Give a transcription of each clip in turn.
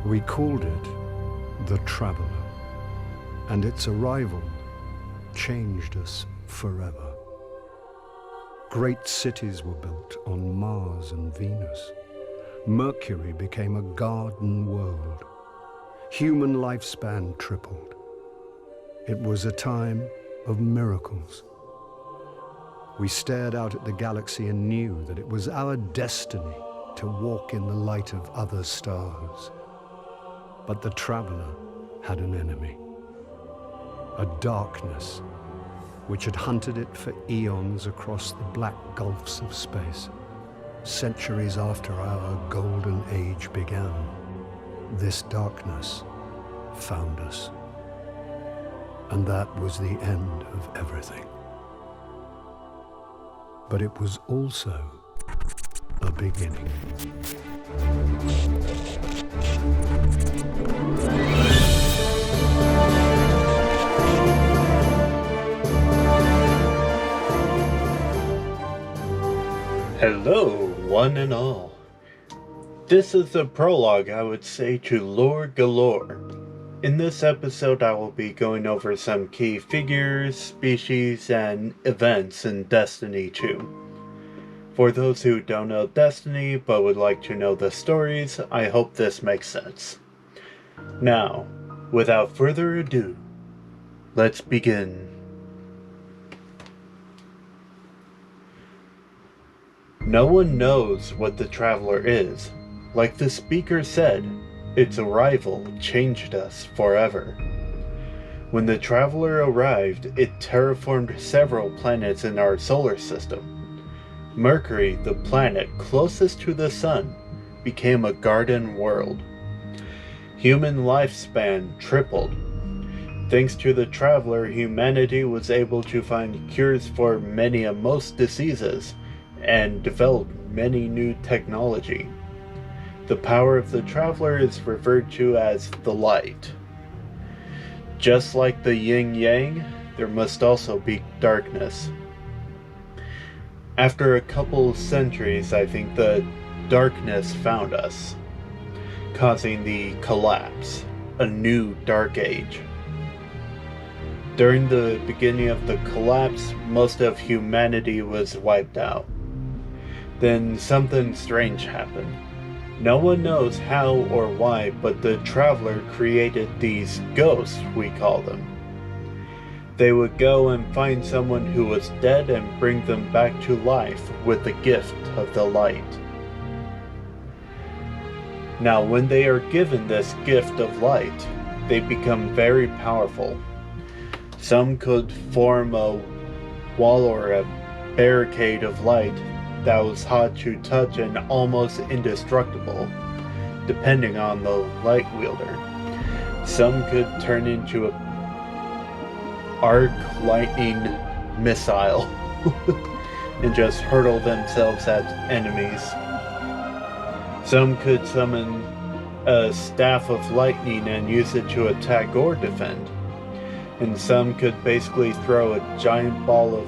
We called it the Traveler, and its arrival changed us forever. Great cities were built on Mars and Venus. Mercury became a garden world. Human lifespan tripled. It was a time of miracles. We stared out at the galaxy and knew that it was our destiny to walk in the light of other stars. But the Traveler had an enemy, a darkness which had hunted it for eons across the black gulfs of space. Centuries after our golden age began, this darkness found us. And that was the end of everything. But it was also a beginning. Hello, one and all. This is the prologue, I would say, to Lore Galore. In this episode, I will be going over some key figures, species, and events in Destiny 2. For those who don't know Destiny, but would like to know the stories, I hope this makes sense. Now, without further ado, let's begin. No one knows what the Traveler is. Like the speaker said, its arrival changed us forever. When the Traveler arrived, it terraformed several planets in our solar system. Mercury, the planet closest to the Sun, became a garden world. Human lifespan tripled. Thanks to the Traveler, humanity was able to find cures for many of most diseases, and developed many new technology. The power of the Traveler is referred to as the light. Just like the yin-yang, there must also be darkness. After a couple centuries, I think the darkness found us, causing the collapse, a new dark age. During the beginning of the collapse, most of humanity was wiped out. Then something strange happened. No one knows how or why, but the Traveler created these ghosts, we call them. They would go and find someone who was dead and bring them back to life with the gift of the light. Now, when they are given this gift of light, they become very powerful. Some could form a wall or a barricade of light that was hot to touch and almost indestructible, depending on the light wielder. Some could turn into a arc lightning missile and just hurtle themselves at enemies. Some could summon a staff of lightning and use it to attack or defend. And some could basically throw a giant ball of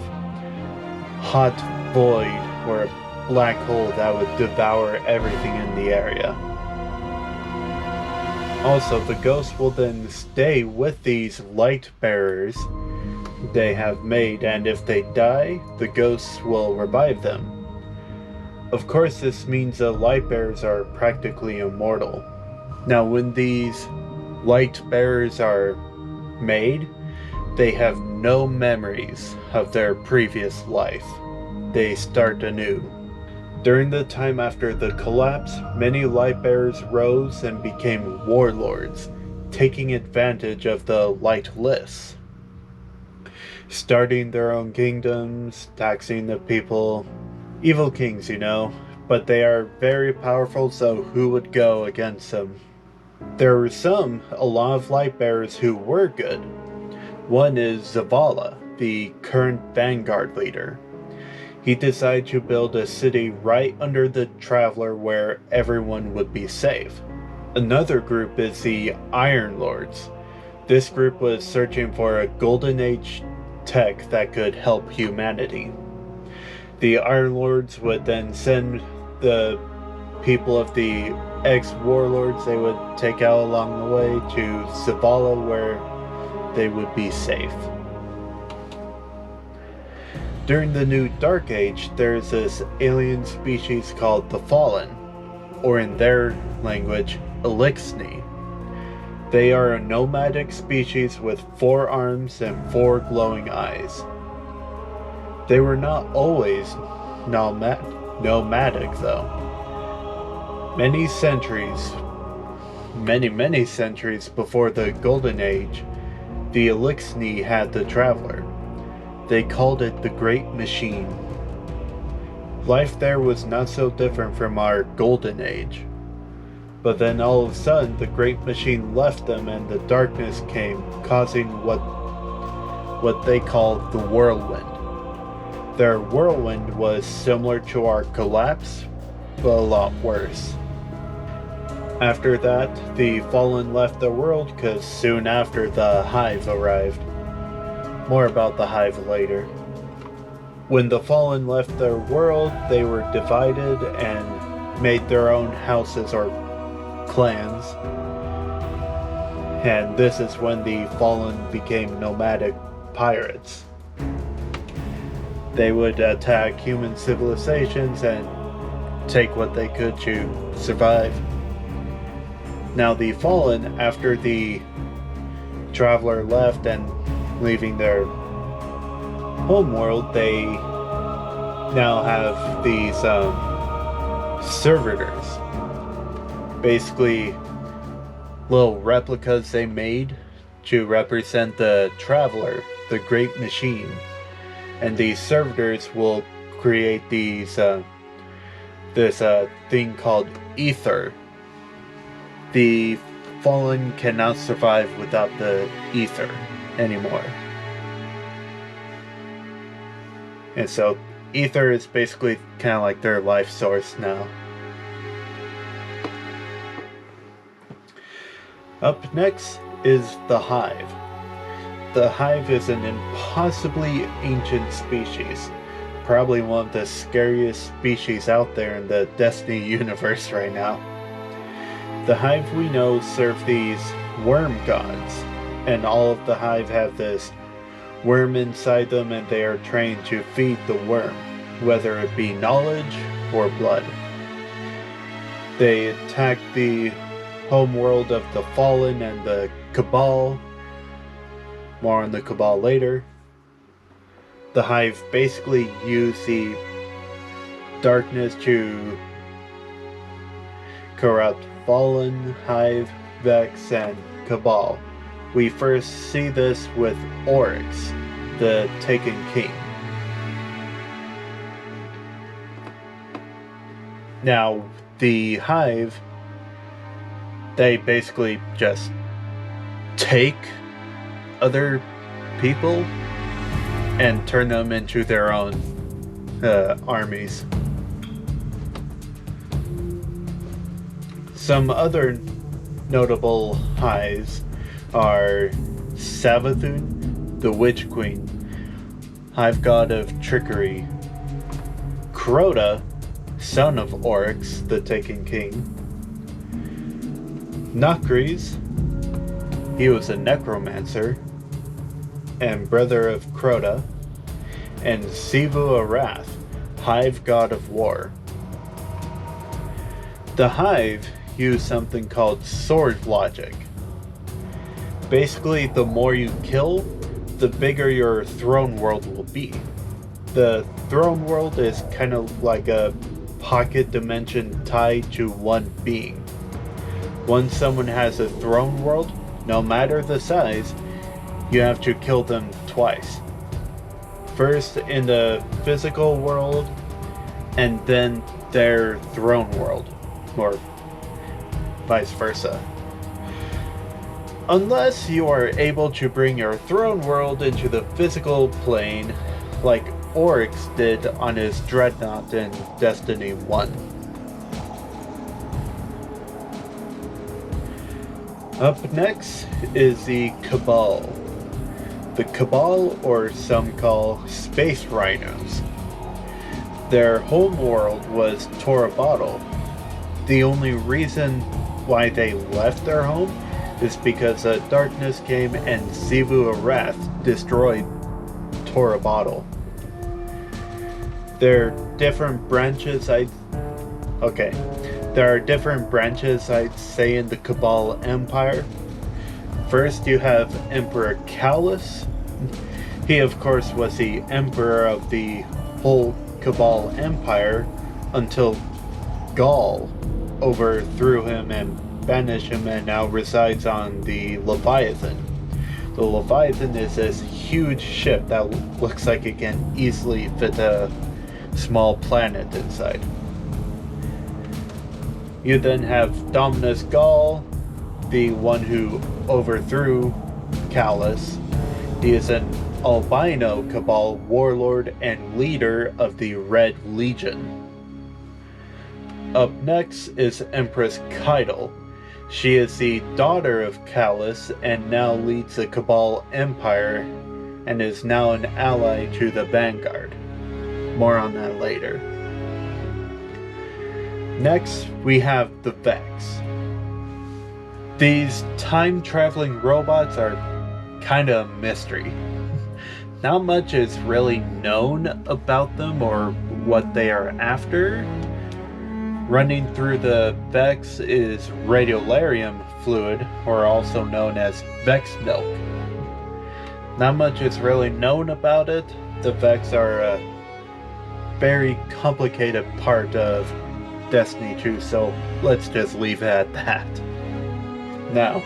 hot void or a black hole that would devour everything in the area. Also, the ghosts will then stay with these light bearers they have made, and if they die, the ghosts will revive them. Of course, this means the light bearers are practically immortal. Now, when these light bearers are made, they have no memories of their previous life. They start anew. During the time after the collapse, many light bearers rose and became warlords, taking advantage of the lightless, starting their own kingdoms, taxing the people. Evil kings, you know, but they are very powerful, so who would go against them? There were a lot of light bearers who were good. One is Zavala, the current vanguard leader. He decided to build a city right under the Traveler where everyone would be safe. Another group is the Iron Lords. This group was searching for a Golden Age tech that could help humanity. The Iron Lords would then send the people of the ex-warlords they would take out along the way to Zavala where they would be safe. During the New Dark Age, there's this alien species called the Fallen, or in their language, Elixni. They are a nomadic species with 4 arms and 4 glowing eyes. They were not always nomadic though. Many centuries before the Golden Age, the Elixni had the Traveler. They called it the Great Machine. Life there was not so different from our Golden Age. But then all of a sudden, the Great Machine left them and the darkness came, causing what they called the Whirlwind. Their whirlwind was similar to our collapse, but a lot worse. After that, the Fallen left the world because soon after the Hive arrived. More about the Hive later. When the Fallen left their world, they were divided and made their own houses or clans. And this is when the Fallen became nomadic pirates. They would attack human civilizations and take what they could to survive. Now the Fallen, after the Traveler left and leaving their homeworld, they now have these servitors. Basically, little replicas they made to represent the Traveler, the Great Machine. And these servitors will create these this thing called ether. The Fallen cannot survive without the ether anymore. And so ether is basically kind of like their life source now. Up next is the Hive. The Hive is an impossibly ancient species. Probably one of the scariest species out there in the Destiny universe right now. The Hive we know serve these worm gods, and all of the Hive have this worm inside them and they are trained to feed the worm, whether it be knowledge or blood. They attack the homeworld of the Fallen and the Cabal. More on the Cabal later. The Hive basically use the darkness to corrupt Fallen, Hive, Vex, and Cabal, we first see this with Oryx, the Taken King. Now, the Hive, they basically just take other people and turn them into their own armies. Some other notable Hives are Savathun, the Witch Queen, Hive God of Trickery, Crota, son of Oryx, the Taken King, Nokris, he was a necromancer and brother of Crota, and Sivu Arath, Hive God of War. The Hive use something called sword logic. Basically, the more you kill, the bigger your throne world will be. The throne world is kind of like a pocket dimension tied to one being. Once someone has a throne world, no matter the size, you have to kill them twice. First in the physical world, and then their throne world, or vice versa. Unless you are able to bring your throne world into the physical plane, like Oryx did on his dreadnought in Destiny 1. Up next is the Cabal. The Cabal, or some call Space Rhinos. Their home world was Torabottle. The only reason why they left their home is because darkness came and Sivu Arath destroyed Torabottle. There are different branches I'd say in the Cabal Empire. First you have Emperor Callus. He of course was the emperor of the whole Cabal Empire until Gaul overthrew him and banished him, and now resides on the Leviathan. The Leviathan is this huge ship that looks like it can easily fit a small planet inside. You then have Dominus Gaul, the one who overthrew Callus. He is an albino Cabal warlord and leader of the Red Legion. Up next is Empress Keital. She is the daughter of Callus and now leads the Cabal Empire and is now an ally to the Vanguard. More on that later. Next, we have the Vex. These time-traveling robots are kind of a mystery. Not much is really known about them or what they are after. Running through the Vex is radiolarium fluid, or also known as Vex milk. Not much is really known about it. The Vex are a very complicated part of Destiny 2, so let's just leave it at that. Now,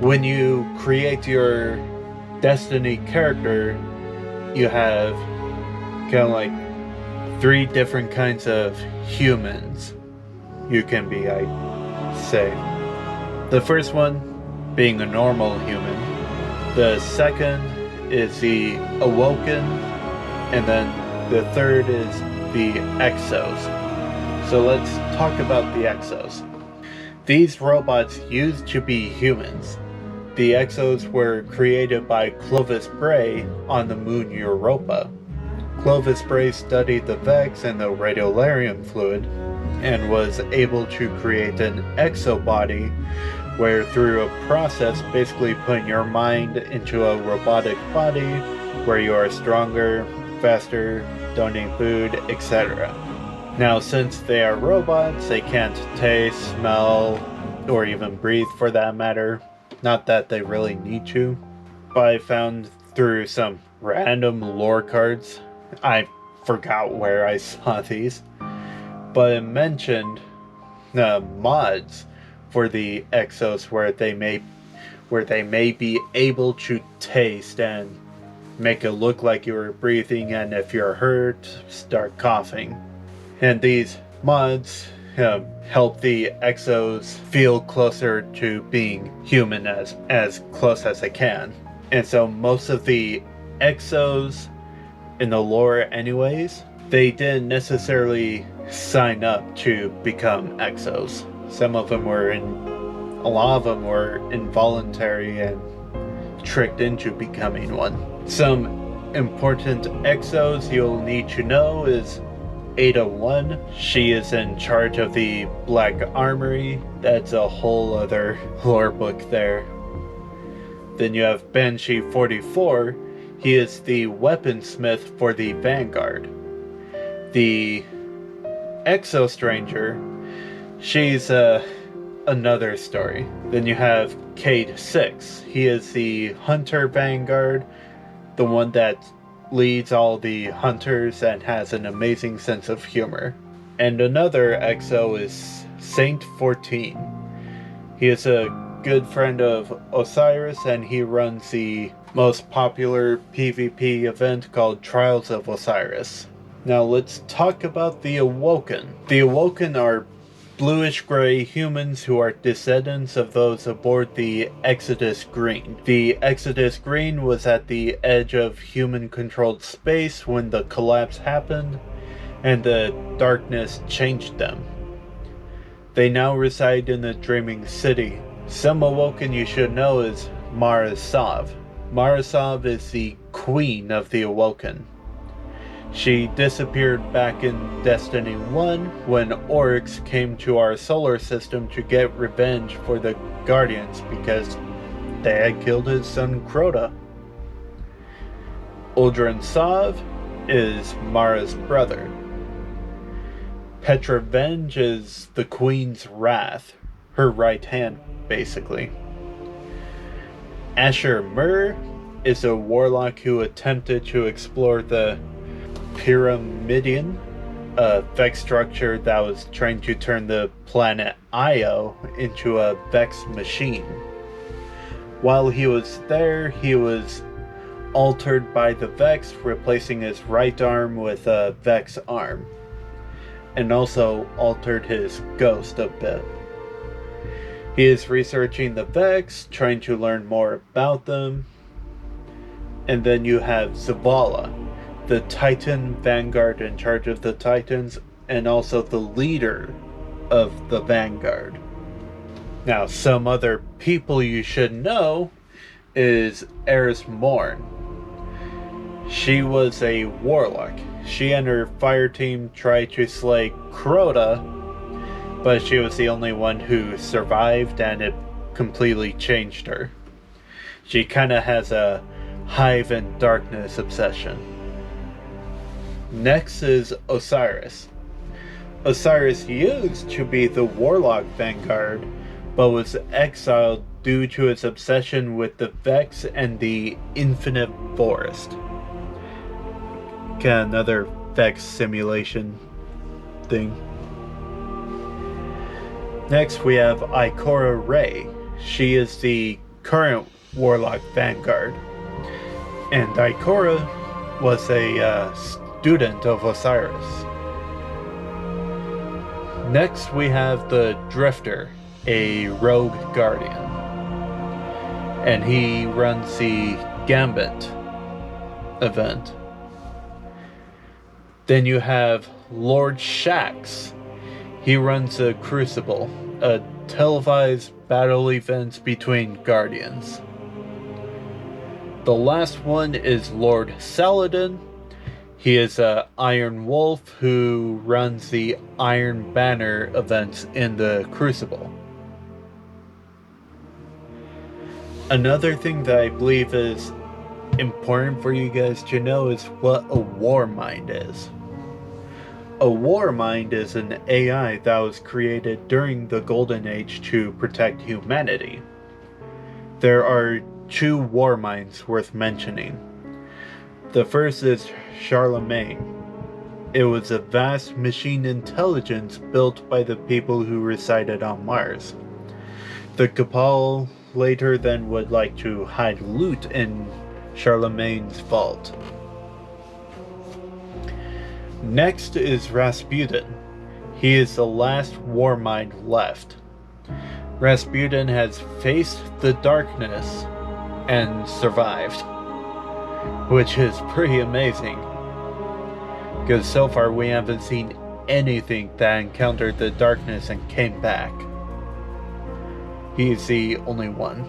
when you create your Destiny character, you have kind of like 3 different kinds of humans you can be, I'd say. The first one being a normal human. The second is the Awoken, and then the third is the Exos. So let's talk about the Exos. These robots used to be humans. The Exos were created by Clovis Bray on the moon Europa. Clovis Bray studied the Vex and the radiolarium fluid and was able to create an exobody where, through a process basically putting your mind into a robotic body where you are stronger, faster, donating food, etc. Now, since they are robots, they can't taste, smell, or even breathe for that matter. Not that they really need to. But I found through some random lore cards, I forgot where I saw these, but it mentioned mods for the Exos where they may be able to taste and make it look like you're breathing, and if you're hurt, start coughing. And these mods help the exos feel closer to being human as close as they can. And so most of the exos in the lore anyways, they didn't necessarily sign up to become exos. A lot of them were involuntary and tricked into becoming one. Some important exos you'll need to know is Ada 1. She is in charge of the Black Armory. That's a whole other lore book there. Then you have Banshee 44. He is the weaponsmith for the Vanguard. The Exo Stranger, she's another story. Then you have Cade 6. He is the Hunter Vanguard, the one that leads all the hunters and has an amazing sense of humor. And another Exo is Saint 14. He is a good friend of Osiris, and he runs the most popular PvP event called Trials of Osiris. Now let's talk about the Awoken. The Awoken are bluish-gray humans who are descendants of those aboard the Exodus Green. The Exodus Green was at the edge of human-controlled space when the collapse happened, and the darkness changed them. They now reside in the Dreaming City. Some Awoken you should know is Mara Sov. Mara Sov is the queen of the Awoken. She disappeared back in Destiny 1 when Oryx came to our solar system to get revenge for the Guardians because they had killed his son Crota. Uldren Sov is Mara's brother. Petra Venge is the Queen's Wrath, her right hand basically. Asher Mur is a warlock who attempted to explore the Pyramidion, a Vex structure that was trying to turn the planet Io into a Vex machine. While he was there, he was altered by the Vex, replacing his right arm with a Vex arm, and also altered his ghost a bit. He is researching the Vex, trying to learn more about them. And then you have Zavala, the Titan Vanguard in charge of the Titans, and also the leader of the Vanguard. Now, some other people you should know is Aris Moore. She was a warlock. She and her fire team tried to slay Crota, but she was the only one who survived, and it completely changed her. She kinda has a Hive and darkness obsession. Next is Osiris. Osiris used to be the Warlock Vanguard, but was exiled due to his obsession with the Vex and the Infinite Forest. Kinda another Vex simulation thing. Next we have Icora Ray. She is the current Warlock Vanguard. And Icora was a student of Osiris. Next we have the Drifter, a rogue guardian. And he runs the Gambit event. Then you have Lord Shax. He runs a Crucible, a televised battle event between guardians. The last one is Lord Saladin. He is a Iron Wolf who runs the Iron Banner events in the Crucible. Another thing that I believe is important for you guys to know is what a War Mind is. A War Mind is an AI that was created during the Golden Age to protect humanity. There are two War Minds worth mentioning. The first is Charlemagne. It was a vast machine intelligence built by the people who resided on Mars. The Cabal later then would like to hide loot in Charlemagne's vault. Next is Rasputin. He is the last war mind left. Rasputin has faced the darkness and survived, which is pretty amazing, because so far we haven't seen anything that encountered the darkness and came back. He is the only one.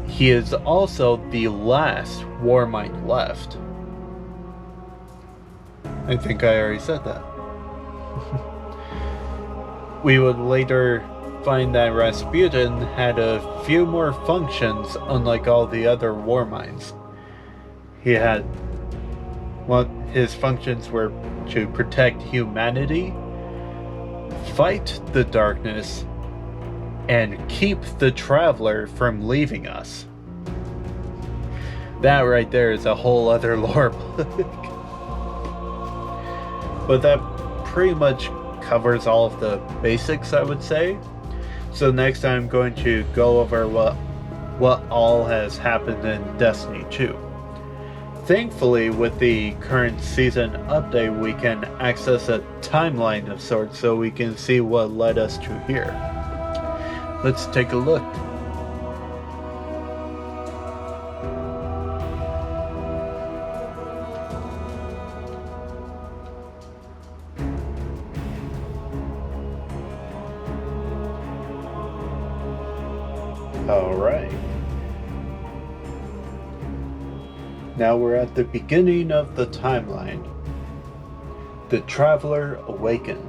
He is also the last war mind left. I think I already said that. We would later find that Rasputin had a few more functions unlike all the other war minds. He had, well, his functions were to protect humanity, fight the darkness, and keep the traveler from leaving us. That right there is a whole other lore book. But that pretty much covers all of the basics, I would say. So next I'm going to go over what all has happened in Destiny 2. Thankfully, with the current season update, we can access a timeline of sorts so we can see what led us to here. Let's take a look. Alright. Now we're at the beginning of the timeline. The Traveler Awoken.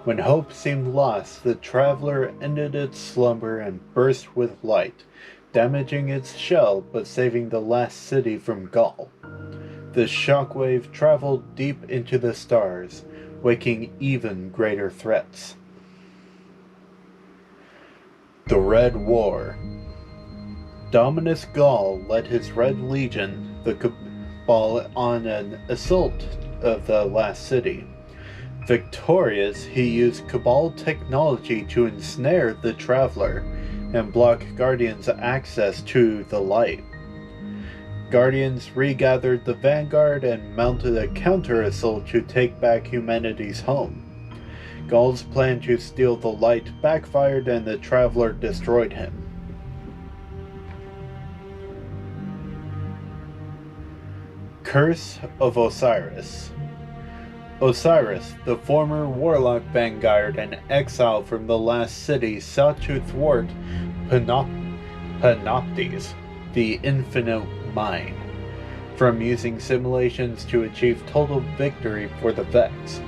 When hope seemed lost, the Traveler ended its slumber and burst with light, damaging its shell but saving the last city from Gaul. The shockwave traveled deep into the stars, waking even greater threats. The Red War. Dominus Gaul led his Red Legion, the Cabal, on an assault of the last city. Victorious, he used Cabal technology to ensnare the Traveler and block Guardians' access to the light. Guardians regathered the vanguard and mounted a counter-assault to take back humanity's home. Gaul's plan to steal the light backfired and the Traveler destroyed him. Curse of Osiris. Osiris, the former warlock vanguard and exile from the last city, sought to thwart Panoptes, the infinite mind, from using simulations to achieve total victory for the Vex.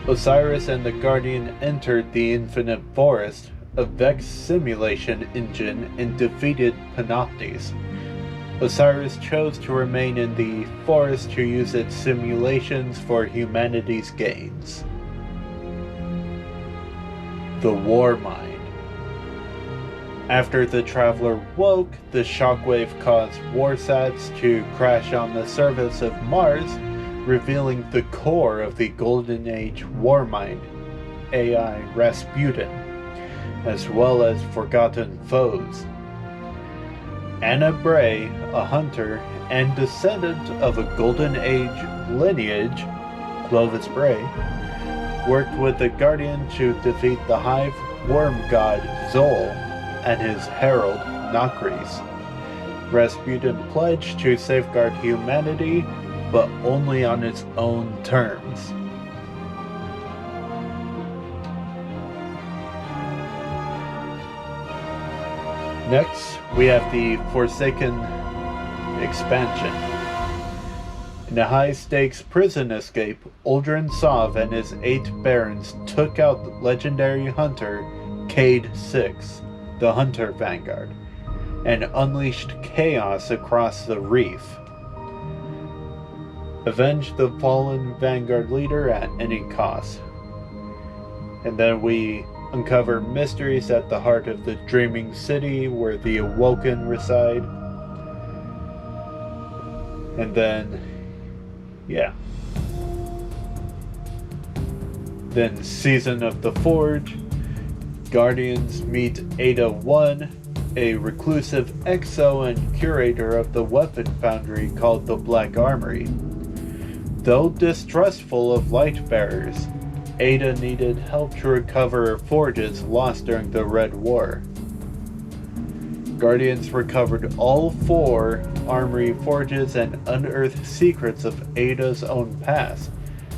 Osiris and the Guardian entered the Infinite Forest, a Vex simulation engine, and defeated Panoptes. Osiris chose to remain in the forest to use its simulations for humanity's gains. The War Mind. After the Traveler woke, the shockwave caused warsats to crash on the surface of Mars, revealing the core of the Golden Age War Mind, AI Rasputin, as well as forgotten foes. Anna Bray, a hunter and descendant of a Golden Age lineage, Clovis Bray, worked with the Guardian to defeat the Hive worm god Zol and his herald Nokris. Rasputin pledged to safeguard humanity, but only on its own terms. Next, we have the Forsaken expansion. In a high-stakes prison escape, Uldren Sov and his 8 barons took out the legendary hunter Cade 6, the Hunter Vanguard, and unleashed chaos across the reef. Avenge the fallen Vanguard leader at any cost. And then we uncover mysteries at the heart of the Dreaming City where the Awoken reside. And then, yeah. Then Season of the Forge. Guardians meet Ada 1, a reclusive exo and curator of the weapon foundry called the Black Armory. Though distrustful of light bearers, Ada needed help to recover forges lost during the Red War. Guardians recovered all 4 armory forges and unearthed secrets of Ada's own past,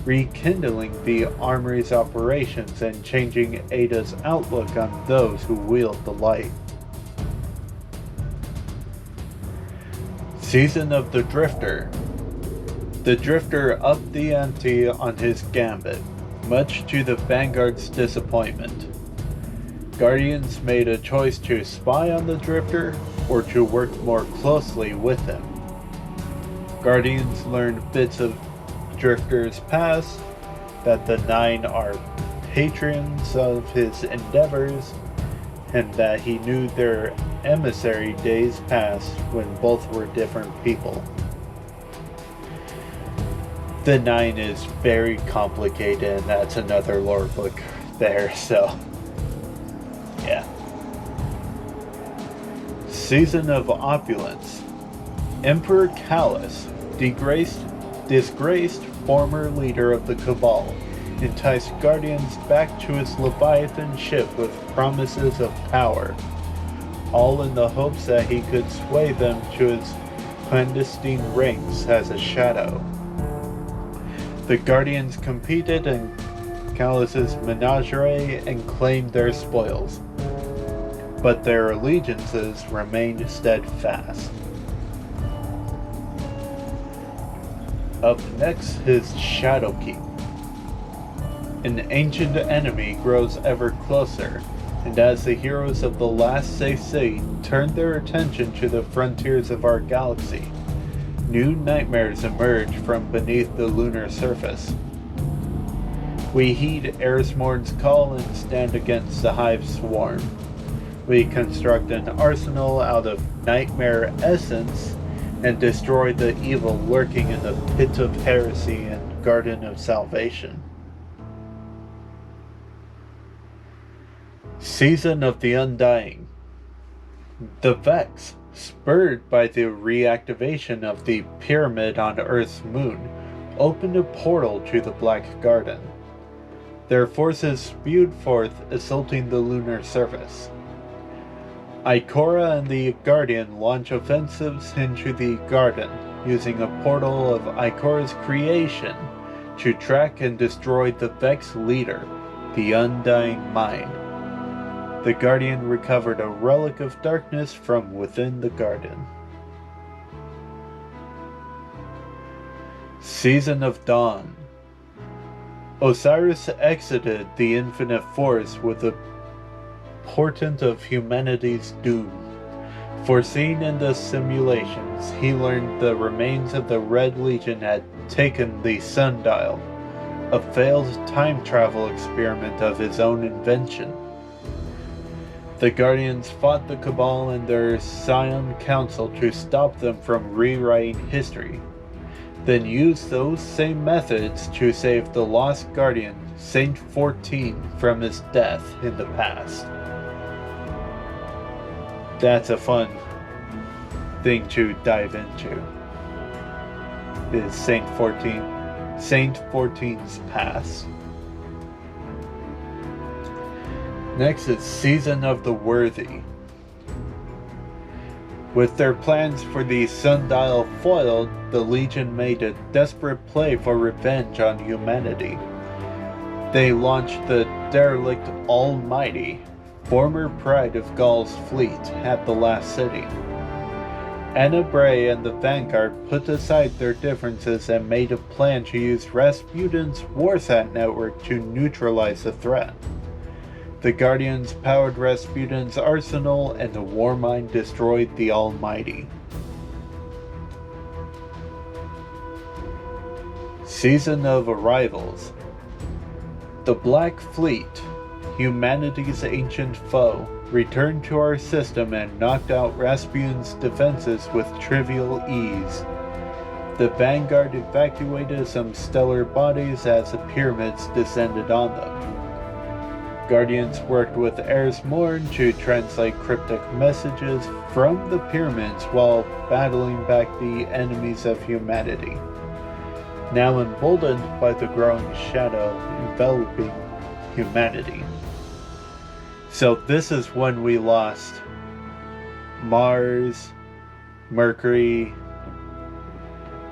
rekindling the armory's operations and changing Ada's outlook on those who wield the light. Season of the Drifter. The Drifter upped the ante on his gambit, much to the Vanguard's disappointment. Guardians made a choice to spy on the Drifter or to work more closely with him. Guardians learned bits of Drifter's past, that the 9 are patrons of his endeavors, and that he knew their emissary days past when both were different people. The 9 is very complicated, and that's another lore book there, so yeah. Season of Opulence. Emperor Callus, disgraced former leader of the Cabal, enticed Guardians back to his Leviathan ship with promises of power, all in the hopes that he could sway them to his clandestine ranks as a shadow. The Guardians competed in Callus's menagerie and claimed their spoils, but their allegiances remained steadfast. Up next is Shadowkeep. An ancient enemy grows ever closer, and as the heroes of the last safe city turn their attention to the frontiers of our galaxy, new nightmares emerge from beneath the lunar surface. We heed Aris Moore's call and stand against the Hive swarm. We construct an arsenal out of nightmare essence and destroy the evil lurking in the pit of heresy and garden of salvation. Season of the Undying. The Vex, spurred by the reactivation of the pyramid on Earth's moon, opened a portal to the Black Garden. Their forces spewed forth, assaulting the lunar surface. Icora and the Guardian launch offensives into the garden, using a portal of Icora's creation to track and destroy the Vex leader, the Undying Mind. The Guardian recovered a relic of darkness from within the garden. Season of Dawn. Osiris exited the Infinite Forest with a portent of humanity's doom. Foreseen in the simulations, he learned the remains of the Red Legion had taken the Sundial, a failed time travel experiment of his own invention. The Guardians fought the Cabal and their Scion Council to stop them from rewriting history, then used those same methods to save the lost Guardian, Saint 14, from his death in the past. That's a fun thing to dive into, is Saint 14's past. Next is Season of the Worthy. With their plans for the Sundial foiled, the Legion made a desperate play for revenge on humanity. They launched the derelict Almighty, former pride of Gaul's fleet, at the last city. Anna Bray and the Vanguard put aside their differences and made a plan to use Rasputin's Warsat network to neutralize the threat. The Guardians powered Rasputin's arsenal, and the Warmind destroyed the Almighty. Season of Arrivals. The Black Fleet, humanity's ancient foe, returned to our system and knocked out Rasputin's defenses with trivial ease. The Vanguard evacuated some stellar bodies as the pyramids descended on them. Guardians worked with Aris Moore to translate cryptic messages from the pyramids while battling back the enemies of humanity, now emboldened by the growing shadow enveloping humanity. So this is when we lost Mars, Mercury,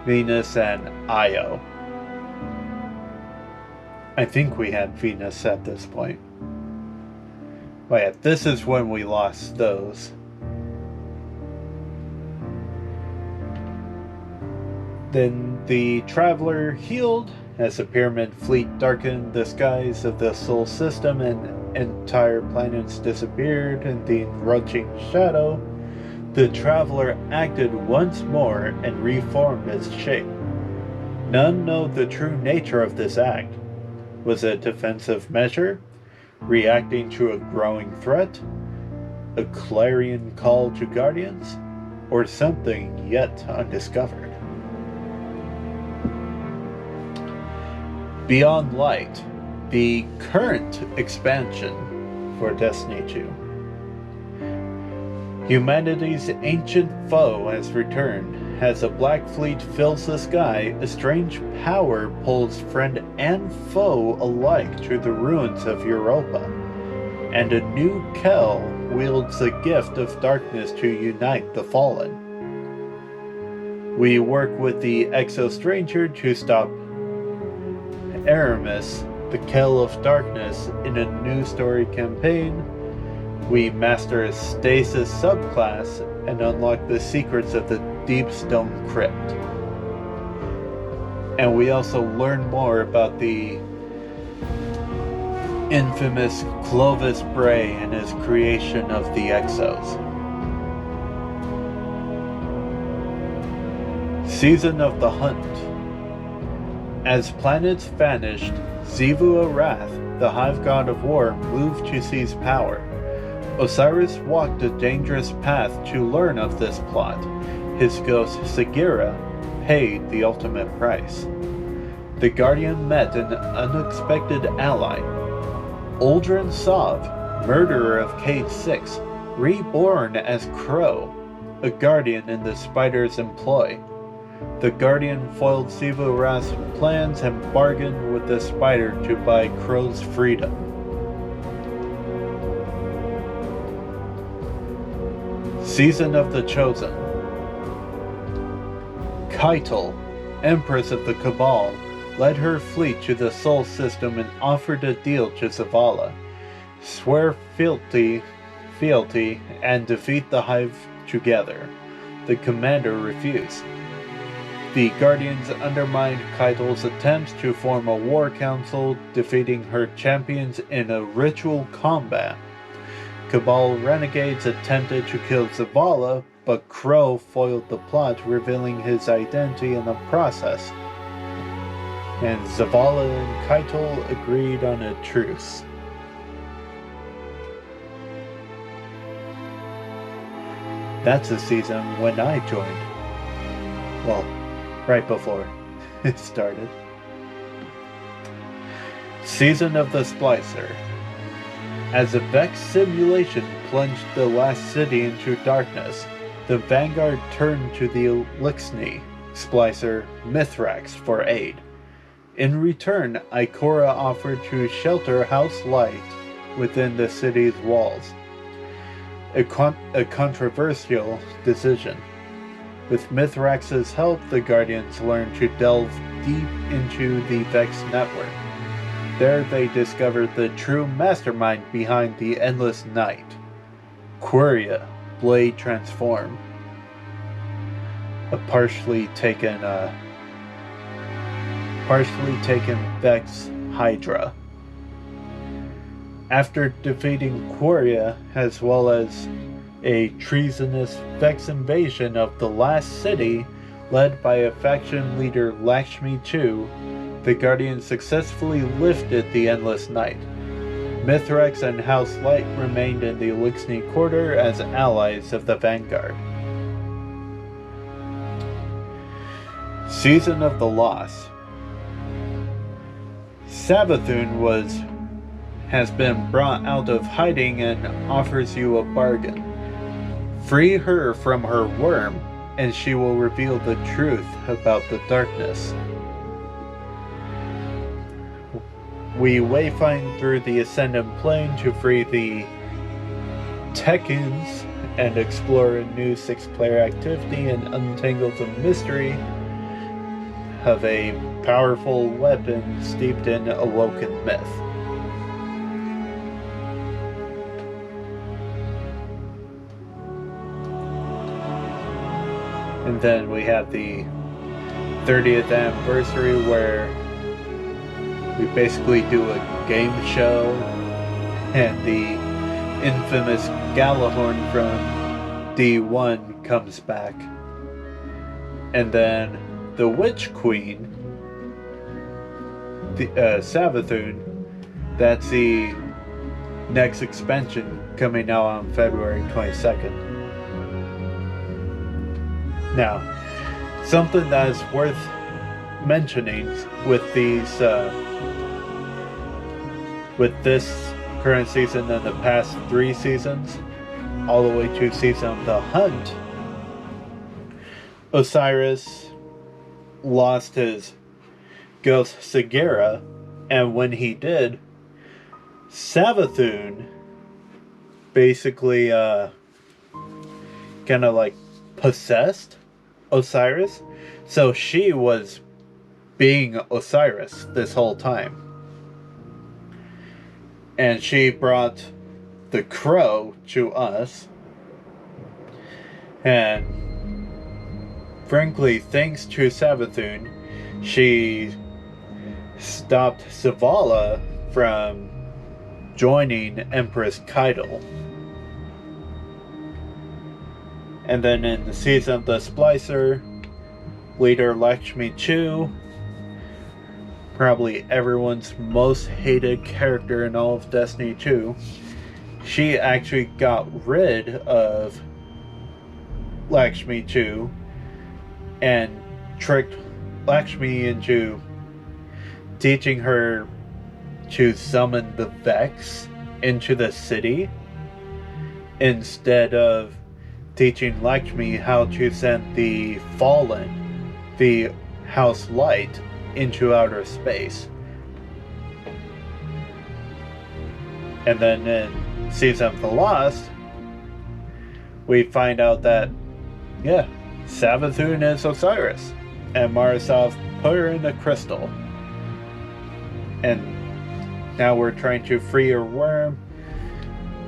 Venus, and Io. I think we had Venus at this point. But yeah, this is when we lost those. Then the Traveler healed as the Pyramid Fleet darkened the skies of the Sol system and entire planets disappeared in the encroaching shadow. The Traveler acted once more and reformed its shape. None know the true nature of this act. Was it a defensive measure, reacting to a growing threat, a clarion call to Guardians, or something yet undiscovered? Beyond Light, the current expansion for Destiny 2. Humanity's ancient foe has returned. As a black fleet fills the sky, a strange power pulls friend and foe alike to the ruins of Europa, and a new Kel wields the gift of darkness to unite the fallen. We work with the Exo-Stranger to stop Aramis, the Kel of Darkness, in a new story campaign. We master a Stasis subclass and unlock the secrets of the Deep Stone Crypt. And we also learn more about the infamous Clovis Bray and his creation of the Exos. Season of the Hunt. As planets vanished, Xivu Arath, the Hive God of War, moved to seize power. Osiris walked a dangerous path to learn of this plot. His ghost Sagira paid the ultimate price. The Guardian met an unexpected ally. Uldren Sov, murderer of Cage 6, reborn as Crow, a Guardian in the Spider's employ. The Guardian foiled Xivu Arath's plans and bargained with the Spider to buy Crow's freedom. Season of the Chosen. Keital, Empress of the Cabal, led her fleet to the Sol system and offered a deal to Zavala. Swear fealty and defeat the Hive together. The commander refused. The Guardians undermined Keital's attempts to form a war council, defeating her champions in a ritual combat. Cabal renegades attempted to kill Zavala, but Crow foiled the plot, revealing his identity in the process. And Zavala and Keital agreed on a truce. That's the season when I joined. Well, right before it started. Season of the Splicer. As a Vex simulation plunged the last city into darkness, the Vanguard turned to the Elixni Splicer Mithrax for aid. In return, Icora offered to shelter House Light within the city's walls. A controversial decision. With Mithrax's help, the Guardians learned to delve deep into the Vex network. There they discovered the true mastermind behind the Endless Night, Quria, Blade Transform. A partially taken Vex Hydra. After defeating Quria, as well as a treasonous Vex invasion of the last city, led by a faction leader Lakshmi II, the Guardians successfully lifted the Endless Night. Mithrax and House Light remained in the Elixni Quarter as allies of the Vanguard. Season of the Lost. Savathun was has been brought out of hiding and offers you a bargain. Free her from her worm, and she will reveal the truth about the darkness. We wayfind through the Ascendant Plane to free the Tekkens and explore a new 6-player activity and untangle the mystery of a powerful weapon steeped in Awoken myth. And then we have the 30th anniversary where we basically do a game show, and the infamous Galore from D1 comes back. And then the Witch Queen, the Savathun, that's the next expansion coming out on February 22nd. Now, something that is worth mentioning with these, with this current season and the past 3 seasons, all the way to season of the Hunt, Osiris lost his ghost Sagara, and when he did, Savathun basically kind of like possessed Osiris, so she was being Osiris this whole time. And she brought the crow to us, and frankly, thanks to Savathun, she stopped Zavala from joining Empress Keital. And then in the season of the Splicer, leader Lakshmi Chu, probably everyone's most hated character in all of Destiny 2, she actually got rid of Lakshmi Chu and tricked Lakshmi into teaching her to summon the Vex into the city instead of teaching Lakshmi how to send the Fallen, the House Light, into outer space. And then in Season of the Lost, we find out that, yeah, Savathun is Osiris, and Marasov put her in a crystal. And now we're trying to free her worm.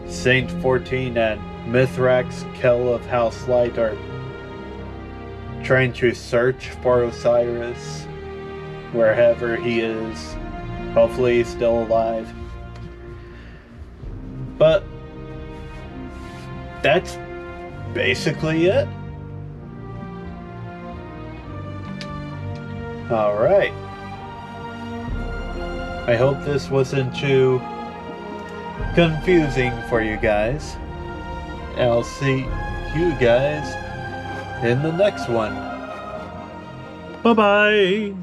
Saint 14 and Mithrax, Kel of House Light, are trying to search for Osiris wherever he is. Hopefully he's still alive. But that's basically it. Alright. I hope this wasn't too confusing for you guys. And I'll see you guys in the next one. Bye-bye!